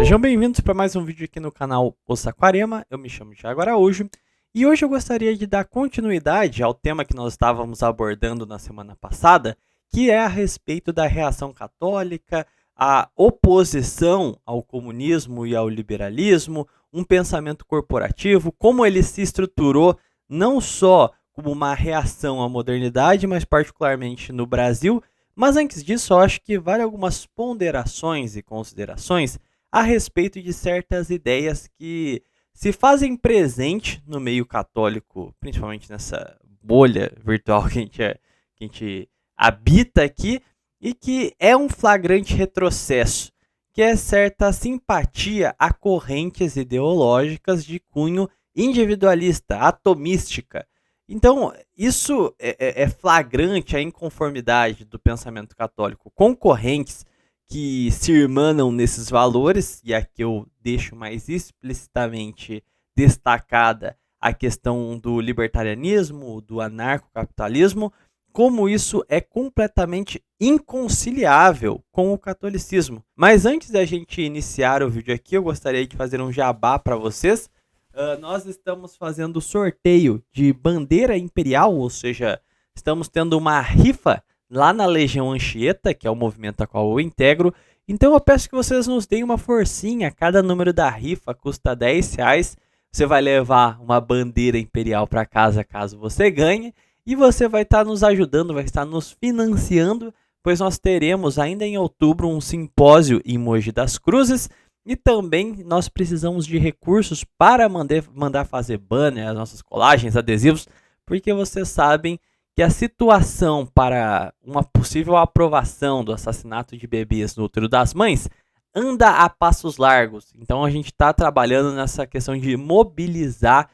Sejam bem-vindos para mais um vídeo aqui no canal O Saquarema. Eu me chamo Thiago Araújo e hoje eu gostaria de dar continuidade ao tema que nós estávamos abordando na semana passada, que é a respeito da reação católica, a oposição ao comunismo e ao liberalismo, um pensamento corporativo, como ele se estruturou não só como uma reação à modernidade, mas particularmente no Brasil. Mas antes disso, eu acho que vale algumas ponderações e considerações a respeito de certas ideias que se fazem presente no meio católico, principalmente nessa bolha virtual que a gente habita aqui, e que é um flagrante retrocesso, que é certa simpatia a correntes ideológicas de cunho individualista, atomística. Então, isso é flagrante a inconformidade do pensamento católico com correntes que se irmanam nesses valores, e aqui eu deixo mais explicitamente destacada a questão do libertarianismo, do anarcocapitalismo, como isso é completamente inconciliável com o catolicismo. Mas antes da gente iniciar o vídeo aqui, eu gostaria de fazer um jabá para vocês. Nós estamos fazendo sorteio de bandeira imperial, ou seja, estamos tendo uma rifa lá na Legião Anchieta, que é o movimento a qual eu integro. Então eu peço que vocês nos deem uma forcinha. Cada número da rifa custa R$10. Você vai levar uma bandeira imperial para casa caso você ganhe. E você vai estar nos ajudando, vai estar nos financiando, pois nós teremos ainda em outubro um simpósio em Mogi das Cruzes. E também nós precisamos de recursos para mandar fazer banner, as nossas colagens, adesivos, porque vocês sabem que a situação para uma possível aprovação do assassinato de bebês no útero das mães anda a passos largos. Então a gente está trabalhando nessa questão de mobilizar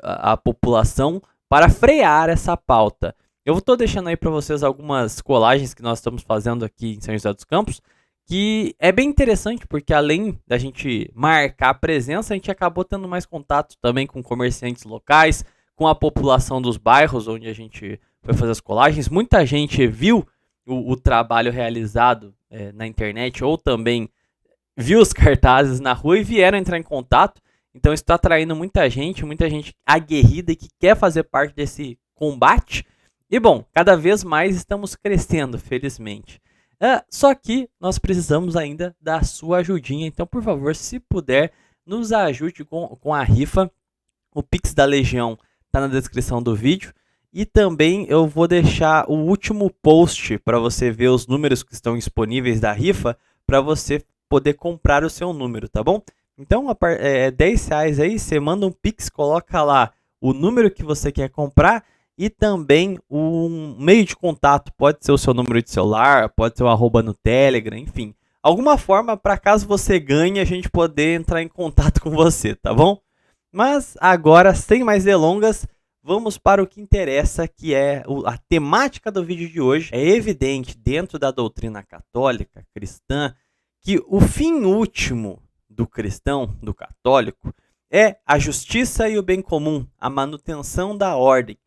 a população para frear essa pauta. Eu estou deixando aí para vocês algumas colagens que nós estamos fazendo aqui em São José dos Campos, que é bem interessante, porque além da gente marcar a presença, a gente acabou tendo mais contato também com comerciantes locais, com a população dos bairros onde a gente foi fazer as colagens. Muita gente viu o trabalho realizado na internet, ou também viu os cartazes na rua e vieram entrar em contato. Então isso está atraindo muita gente aguerrida e que quer fazer parte desse combate. E bom, cada vez mais estamos crescendo, felizmente. Só que nós precisamos ainda da sua ajudinha. Então, por favor, se puder, nos ajude com a rifa. O Pix da Legião está na descrição do vídeo. E também eu vou deixar o último post para você ver os números que estão disponíveis da rifa, para você poder comprar o seu número, tá bom? Então, R$10 aí, você manda um Pix, coloca lá o número que você quer comprar e também um meio de contato. Pode ser o seu número de celular, pode ser o arroba no Telegram, enfim. Alguma forma para caso você ganhe, a gente poder entrar em contato com você, tá bom? Mas agora, sem mais delongas, vamos para o que interessa, que é a temática do vídeo de hoje. É evidente dentro da doutrina católica, cristã, que o fim último do cristão, do católico, é a justiça e o bem comum, a manutenção da ordem.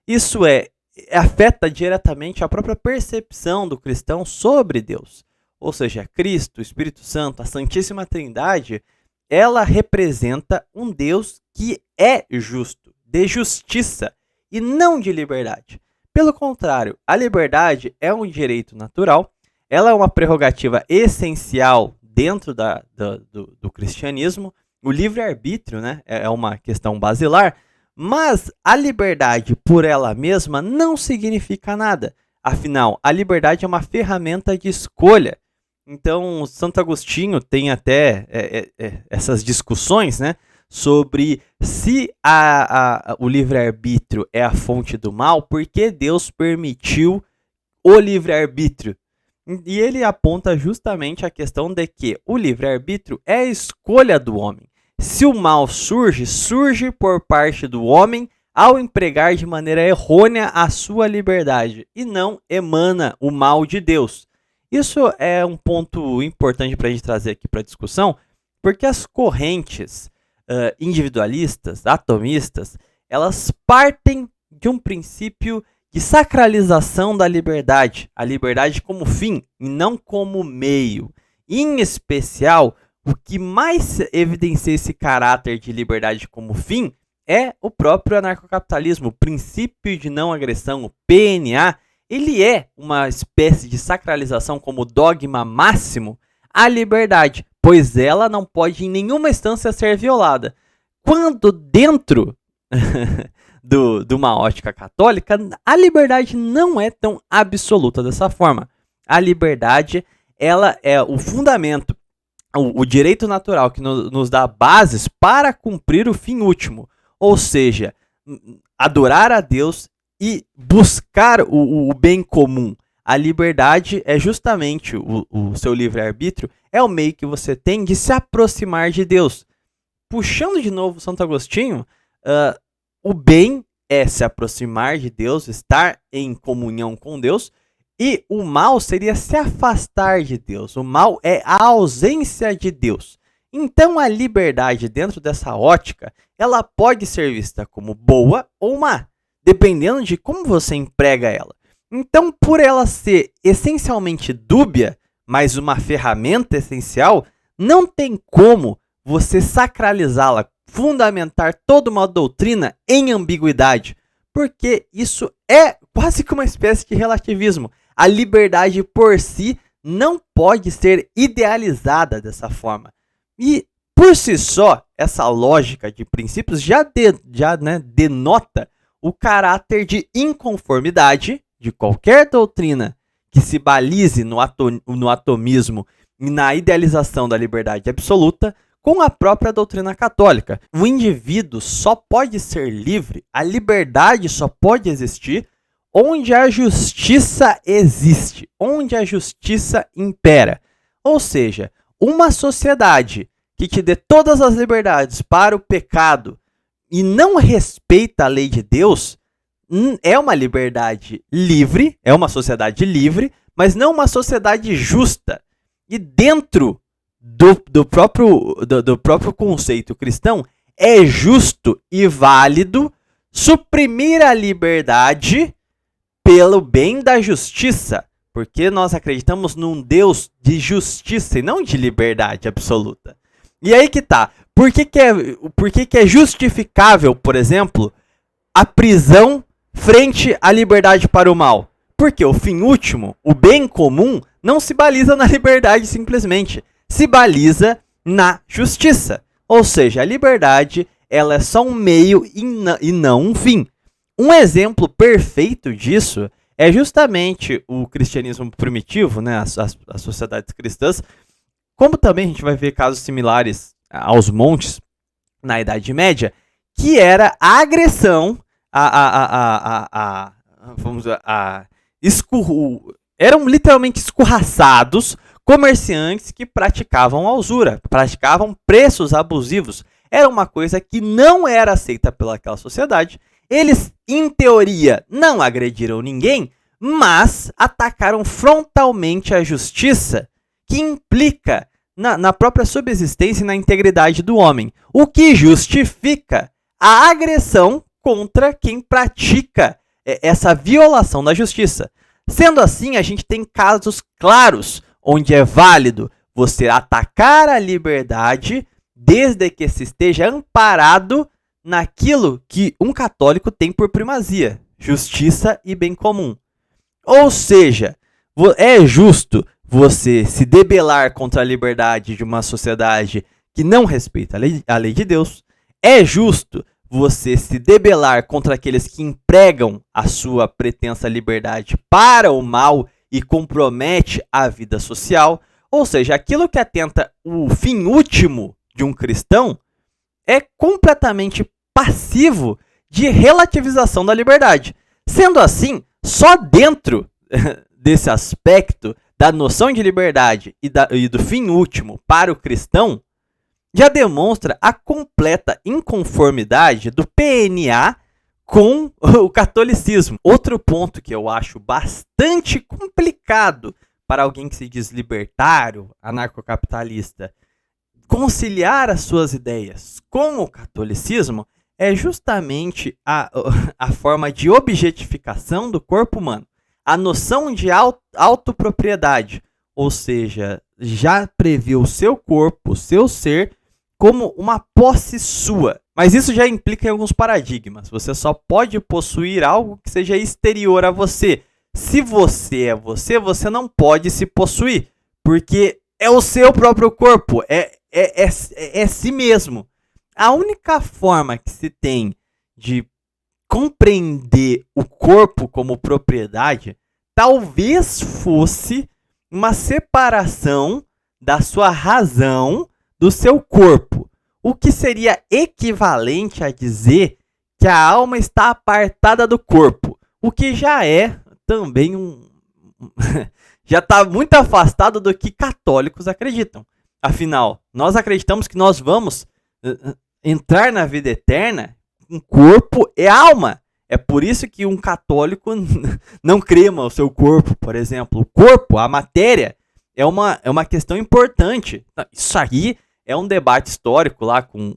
Isso afeta diretamente a própria percepção do cristão sobre Deus. Ou seja, Cristo, o Espírito Santo, a Santíssima Trindade, ela representa um Deus que é justo, de justiça e não de liberdade. Pelo contrário, a liberdade é um direito natural, ela é uma prerrogativa essencial dentro do cristianismo. O livre-arbítrio, né, é uma questão basilar, mas a liberdade por ela mesma não significa nada. Afinal, a liberdade é uma ferramenta de escolha. Então, Santo Agostinho tem até essas discussões, né, sobre se o livre-arbítrio é a fonte do mal, por que Deus permitiu o livre-arbítrio. E ele aponta justamente a questão de que o livre-arbítrio é a escolha do homem. Se o mal surge por parte do homem ao empregar de maneira errônea a sua liberdade e não emana o mal de Deus. Isso é um ponto importante para a gente trazer aqui para a discussão, porque as correntes individualistas, atomistas, elas partem de um princípio de sacralização da liberdade, a liberdade como fim e não como meio. Em especial, o que mais evidencia esse caráter de liberdade como fim é o próprio anarcocapitalismo. O princípio de não agressão, o PNA, ele é uma espécie de sacralização como dogma máximo à liberdade, pois ela não pode em nenhuma instância ser violada. Quando dentro de uma ótica católica, a liberdade não é tão absoluta dessa forma. A liberdade, ela é o fundamento, o direito natural que nos dá bases para cumprir o fim último, ou seja, adorar a Deus e buscar o bem comum. A liberdade é justamente o seu livre-arbítrio, é o meio que você tem de se aproximar de Deus. Puxando de novo Santo Agostinho, o bem é se aproximar de Deus, estar em comunhão com Deus, e o mal seria se afastar de Deus. O mal é a ausência de Deus. Então a liberdade dentro dessa ótica, ela pode ser vista como boa ou má, dependendo de como você emprega ela. Então, por ela ser essencialmente dúbia, mas uma ferramenta essencial, não tem como você sacralizá-la, fundamentar toda uma doutrina em ambiguidade, porque isso é quase que uma espécie de relativismo. A liberdade por si não pode ser idealizada dessa forma. E, por si só, essa lógica de princípios já denota o caráter de inconformidade de qualquer doutrina que se balize no atomismo e na idealização da liberdade absoluta com a própria doutrina católica. O indivíduo só pode ser livre, a liberdade só pode existir onde a justiça existe, onde a justiça impera. Ou seja, uma sociedade que te dê todas as liberdades para o pecado e não respeita a lei de Deus, é uma liberdade livre, é uma sociedade livre, mas não uma sociedade justa. E dentro do próprio conceito cristão, é justo e válido suprimir a liberdade pelo bem da justiça, porque nós acreditamos num Deus de justiça e não de liberdade absoluta. E aí que tá, por que é justificável, por exemplo, a prisão frente à liberdade para o mal? Porque o fim último, o bem comum, não se baliza na liberdade simplesmente, se baliza na justiça. Ou seja, a liberdade, ela é só um meio e não um fim. Um exemplo perfeito disso é justamente o cristianismo primitivo, né, as sociedades cristãs, como também a gente vai ver casos similares aos montes na Idade Média, que era a agressão, eram literalmente escorraçados comerciantes que praticavam a usura, praticavam preços abusivos. Era uma coisa que não era aceita pelaquela sociedade. Eles, em teoria, não agrediram ninguém, mas atacaram frontalmente a justiça, que implica na própria subsistência e na integridade do homem, o que justifica a agressão contra quem pratica essa violação da justiça. Sendo assim, a gente tem casos claros onde é válido você atacar a liberdade desde que se esteja amparado naquilo que um católico tem por primazia, justiça e bem comum. Ou seja, é justo você se debelar contra a liberdade de uma sociedade que não respeita a lei de Deus. É justo você se debelar contra aqueles que empregam a sua pretensa liberdade para o mal e compromete a vida social. Ou seja, aquilo que atenta o fim último de um cristão é completamente passivo de relativização da liberdade. Sendo assim, só dentro desse aspecto da noção de liberdade e do fim último para o cristão, já demonstra a completa inconformidade do PNA com o catolicismo. Outro ponto que eu acho bastante complicado para alguém que se diz libertário, anarcocapitalista, conciliar as suas ideias com o catolicismo é justamente a forma de objetificação do corpo humano. A noção de autopropriedade, ou seja, já prevê o seu corpo, o seu ser, como uma posse sua. Mas isso já implica em alguns paradigmas. Você só pode possuir algo que seja exterior a você. Se você é você, você não pode se possuir, porque é o seu próprio corpo, é si mesmo. A única forma que se tem de compreender o corpo como propriedade talvez fosse uma separação da sua razão do seu corpo, o que seria equivalente a dizer que a alma está apartada do corpo, o que já é também já está muito afastado do que católicos acreditam. Afinal, nós acreditamos que nós vamos entrar na vida eterna com corpo e alma. É por isso que um católico não crema o seu corpo, por exemplo. O corpo, a matéria, é uma questão importante. Isso aí é um debate histórico lá com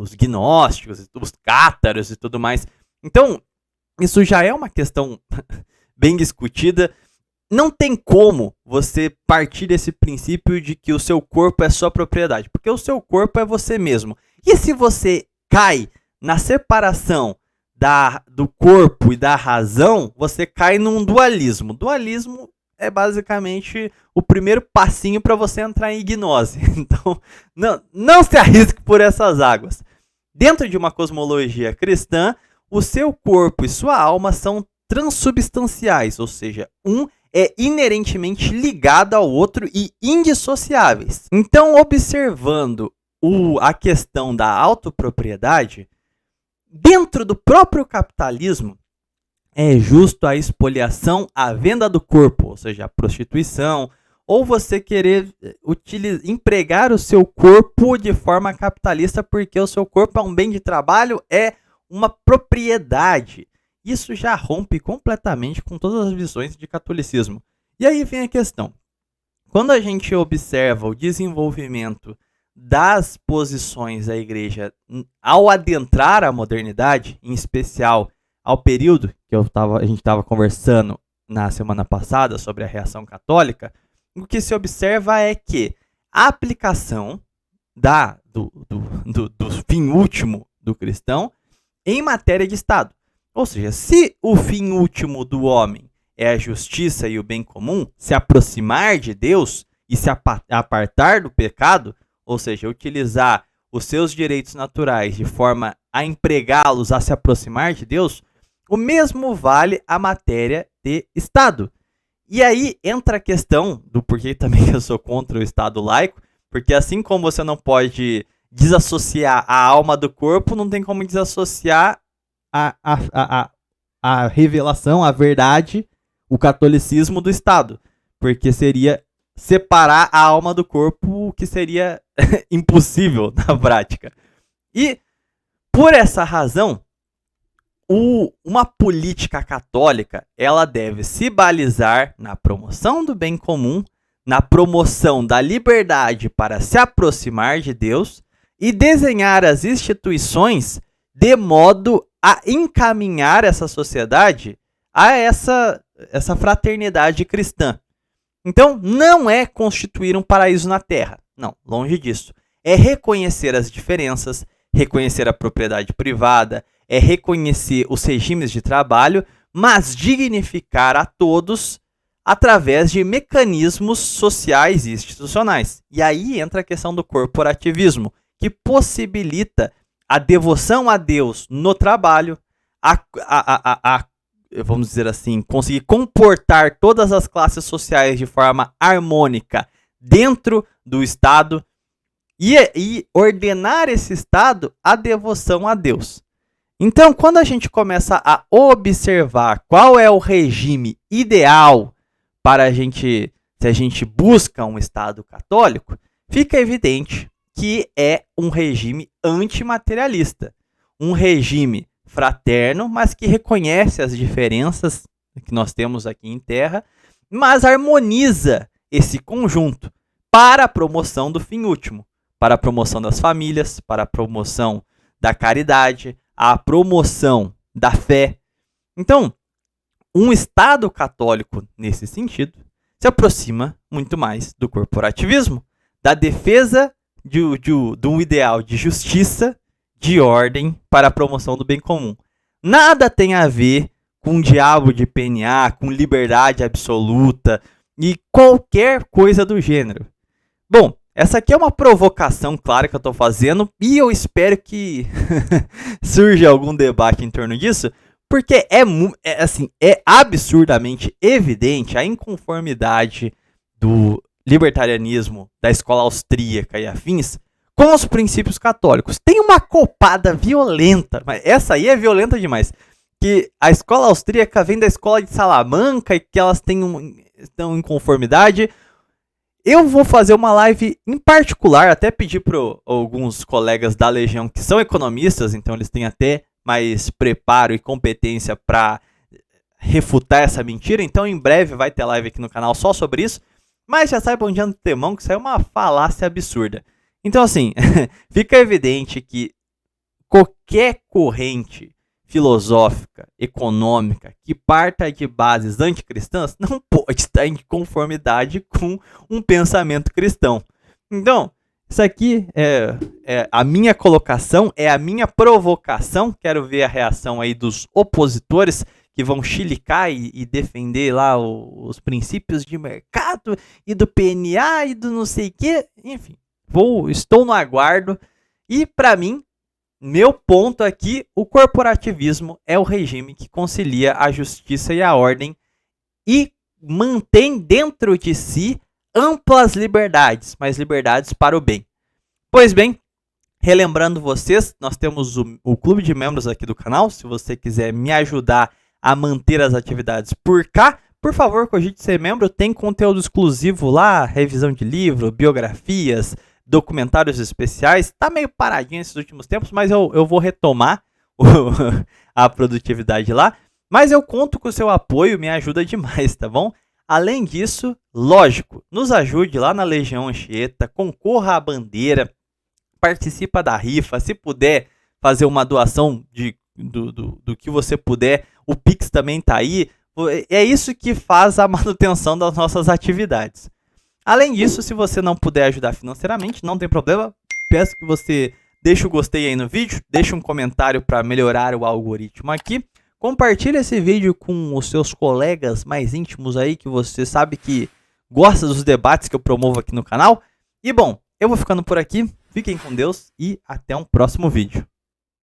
os gnósticos, os cátaros e tudo mais. Então, isso já é uma questão bem discutida. Não tem como você partir desse princípio de que o seu corpo é sua propriedade, porque o seu corpo é você mesmo. E se você cai na separação do corpo e da razão, você cai num dualismo. Dualismo é basicamente o primeiro passinho para você entrar em gnose. Então, não se arrisque por essas águas. Dentro de uma cosmologia cristã, o seu corpo e sua alma são transubstanciais, ou seja, um é inerentemente ligado ao outro e indissociáveis. Então, observando a questão da autopropriedade, dentro do próprio capitalismo, é justo a expoliação, a venda do corpo, ou seja, a prostituição, ou você querer empregar o seu corpo de forma capitalista porque o seu corpo é um bem de trabalho, é uma propriedade. Isso já rompe completamente com todas as visões de catolicismo. E aí vem a questão. Quando a gente observa o desenvolvimento das posições da igreja ao adentrar a modernidade, em especial ao período que a gente estava conversando na semana passada sobre a reação católica, o que se observa é que a aplicação do fim último do cristão em matéria de Estado. Ou seja, se o fim último do homem é a justiça e o bem comum, se aproximar de Deus e se apartar do pecado, ou seja, utilizar os seus direitos naturais de forma a empregá-los a se aproximar de Deus, o mesmo vale a matéria de Estado. E aí entra a questão do porquê também eu sou contra o Estado laico, porque assim como você não pode desassociar a alma do corpo, não tem como desassociar a revelação, a verdade, o catolicismo do Estado, porque seria separar a alma do corpo, o que seria impossível na prática. E por essa razão, uma política católica, ela deve se balizar na promoção do bem comum, na promoção da liberdade para se aproximar de Deus e desenhar as instituições de modo a encaminhar essa sociedade a essa fraternidade cristã. Então, não é constituir um paraíso na Terra. Não, longe disso. É reconhecer as diferenças, reconhecer a propriedade privada, é reconhecer os regimes de trabalho, mas dignificar a todos através de mecanismos sociais e institucionais. E aí entra a questão do corporativismo, que possibilita a devoção a Deus no trabalho, vamos dizer assim, conseguir comportar todas as classes sociais de forma harmônica dentro do Estado e ordenar esse Estado a devoção a Deus. Então, quando a gente começa a observar qual é o regime ideal para se a gente busca um Estado católico, fica evidente que é um regime antimaterialista, um regime fraterno, mas que reconhece as diferenças que nós temos aqui em Terra, mas harmoniza esse conjunto para a promoção do fim último, para a promoção das famílias, para a promoção da caridade, a promoção da fé. Então, um Estado católico, nesse sentido, se aproxima muito mais do corporativismo, da defesa de um ideal de justiça, de ordem para a promoção do bem comum. Nada tem a ver com o diabo de PNA, com liberdade absoluta e qualquer coisa do gênero. Bom, essa aqui é uma provocação, claro, que eu estou fazendo e eu espero que surja algum debate em torno disso, porque é absurdamente evidente a inconformidade do libertarianismo da escola austríaca e afins com os princípios católicos. Tem uma copada violenta, mas essa aí é violenta demais, que a escola austríaca vem da escola de Salamanca e que elas estão em conformidade. Eu vou fazer uma live em particular, até pedir para alguns colegas da Legião que são economistas, então eles têm até mais preparo e competência para refutar essa mentira. Então em breve vai ter live aqui no canal só sobre isso. Mas já saibam de antemão que isso é uma falácia absurda. Então assim, fica evidente que qualquer corrente filosófica, econômica, que parta de bases anticristãs, não pode estar em conformidade com um pensamento cristão. Então, isso aqui é a minha colocação, é a minha provocação. Quero ver a reação aí dos opositores que vão chilicar e defender lá os princípios de mercado e do PNA e do não sei o que. Enfim, estou no aguardo e para mim, meu ponto aqui, o corporativismo é o regime que concilia a justiça e a ordem e mantém dentro de si amplas liberdades, mas liberdades para o bem. Pois bem, relembrando vocês, nós temos o clube de membros aqui do canal. Se você quiser me ajudar a manter as atividades por cá, por favor, cogite ser membro. Tem conteúdo exclusivo lá, revisão de livro, biografias, documentários especiais. Tá meio paradinho esses últimos tempos, mas eu vou retomar a produtividade lá. Mas eu conto com o seu apoio, me ajuda demais, tá bom? Além disso, lógico, nos ajude lá na Legião Anchieta, concorra à bandeira, participa da rifa, se puder fazer uma doação do que você puder, o Pix também tá aí. É isso que faz a manutenção das nossas atividades. Além disso, se você não puder ajudar financeiramente, não tem problema. Peço que você deixe o gostei aí no vídeo, deixe um comentário para melhorar o algoritmo aqui. Compartilhe esse vídeo com os seus colegas mais íntimos aí, que você sabe que gosta dos debates que eu promovo aqui no canal. E bom, eu vou ficando por aqui. Fiquem com Deus e até um próximo vídeo.